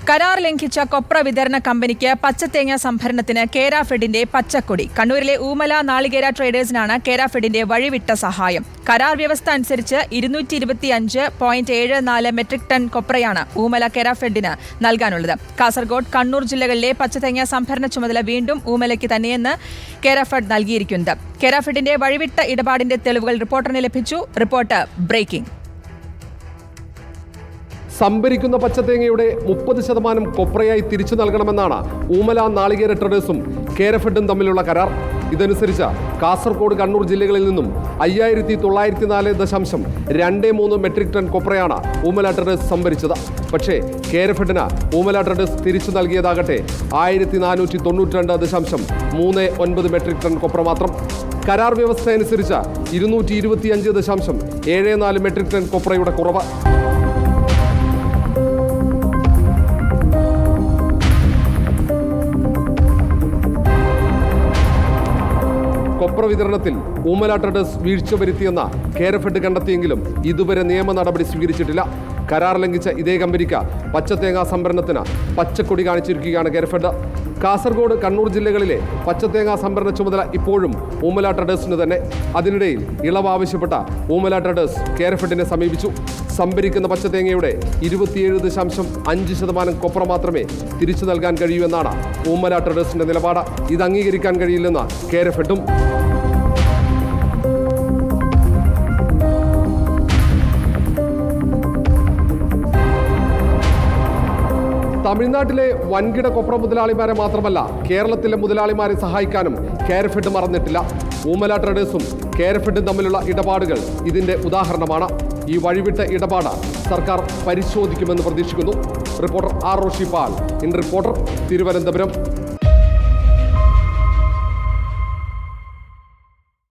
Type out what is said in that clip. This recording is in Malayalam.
കരാർ ലംഘിച്ച കൊപ്ര വിതരണ കമ്പനിക്ക് പച്ചത്തേങ്ങ സംഭരണത്തിന് കേരാഫെഡിന്റെ പച്ചക്കൊടി. കണ്ണൂരിലെ ഊമല നാളികേര ട്രേഡേഴ്സിനാണ് കേരാഫെഡിന്റെ വഴിവിട്ട സഹായം. കരാർ വ്യവസ്ഥ അനുസരിച്ച് 225.74 മെട്രിക് ടൺ കൊപ്രയാണ് ഊമല കേരാഫെഡിന് നൽകാനുള്ളത്. കാസർഗോഡ്, കണ്ണൂർ ജില്ലകളിലെ പച്ചത്തേങ്ങ സംഭരണ ചുമതല വീണ്ടും ഊമലയ്ക്ക് തന്നെയെന്ന് കേരാഫെഡ് നൽകിയിരിക്കുന്നത്. കേരാഫെഡിന്റെ വഴിവിട്ട ഇടപാടിന്റെ തെളിവുകൾ റിപ്പോർട്ടറിന് ലഭിച്ചു. Report breaking. സംഭരിക്കുന്ന പച്ചത്തേങ്ങയുടെ 30% കൊപ്രയായി തിരിച്ചു നൽകണമെന്നാണ് ഊമല നാളികേര ട്രേഡേഴ്സും കേരഫെഡും തമ്മിലുള്ള കരാർ. ഇതനുസരിച്ച് കാസർഗോഡ്, കണ്ണൂർ ജില്ലകളിൽ നിന്നും 5904.23 മെട്രിക് ടൺ കൊപ്രയാണ് ഊമല ട്രേഡേഴ്സ് സംഭരിച്ചത്. പക്ഷേ കേരഫെഡിന് ഊമല ട്രേഡേഴ്സ് തിരിച്ചു നൽകിയതാകട്ടെ 1492.39 മെട്രിക് ടൺ കൊപ്ര മാത്രം. കരാർ വ്യവസ്ഥ അനുസരിച്ച് 225.74 മെട്രിക് ടൺ കൊപ്രയുടെ കുറവ്. കൊപ്ര വിതരണത്തിൽ ഊമല ട്രേഡേഴ്സ് വീഴ്ച വരുത്തിയെന്ന കേരഫെഡ് കണ്ടെത്തിയെങ്കിലും ഇതുവരെ നിയമ നടപടി സ്വീകരിച്ചിട്ടില്ല. കരാർ ലംഘിച്ച ഇതേ കമ്പനിക്ക് പച്ചത്തേങ്ങ സംഭരണത്തിന് പച്ചക്കൊടി കാണിച്ചിരിക്കുകയാണ് കേരഫെഡ്. കാസർഗോഡ്, കണ്ണൂർ ജില്ലകളിലെ പച്ചത്തേങ്ങ സംഭരണ ചുമതല ഇപ്പോഴും ഊമല ട്രേഡേഴ്സിന് തന്നെ. അതിനിടയിൽ ഇളവ് ആവശ്യപ്പെട്ട ഊമല ട്രേഡേഴ്സ് കേരഫെഡിനെ സമീപിച്ചു. സംഭരിക്കുന്ന പച്ചത്തേങ്ങയുടെ 27.5% കൊപ്ര മാത്രമേ തിരിച്ചു നൽകാൻ കഴിയൂ എന്നാണ് ഊമല ട്രേഡേഴ്സിന്റെ നിലപാട്. ഇത് അംഗീകരിക്കാൻ കഴിയില്ലെന്ന് കേരഫെഡും. തമിഴ്നാട്ടിലെ വൻകിട കൊപ്ര മുതലാളിമാരെ മാത്രമല്ല, കേരളത്തിലെ മുതലാളിമാരെ സഹായിക്കാനും കേരഫെഡ് മറന്നിട്ടില്ല. ഊമല ട്രേഡേഴ്സും കേരഫെഡും തമ്മിലുള്ള ഇടപാടുകൾ ഇതിന്റെ ഉദാഹരണമാണ്. ഈ വഴിവിട്ട ഇടപാട് സർക്കാർ പരിശോധിക്കുമെന്ന് പ്രതീക്ഷിക്കുന്നു. Reporter R Roshipal, in reporter, Thiruvananthapuram.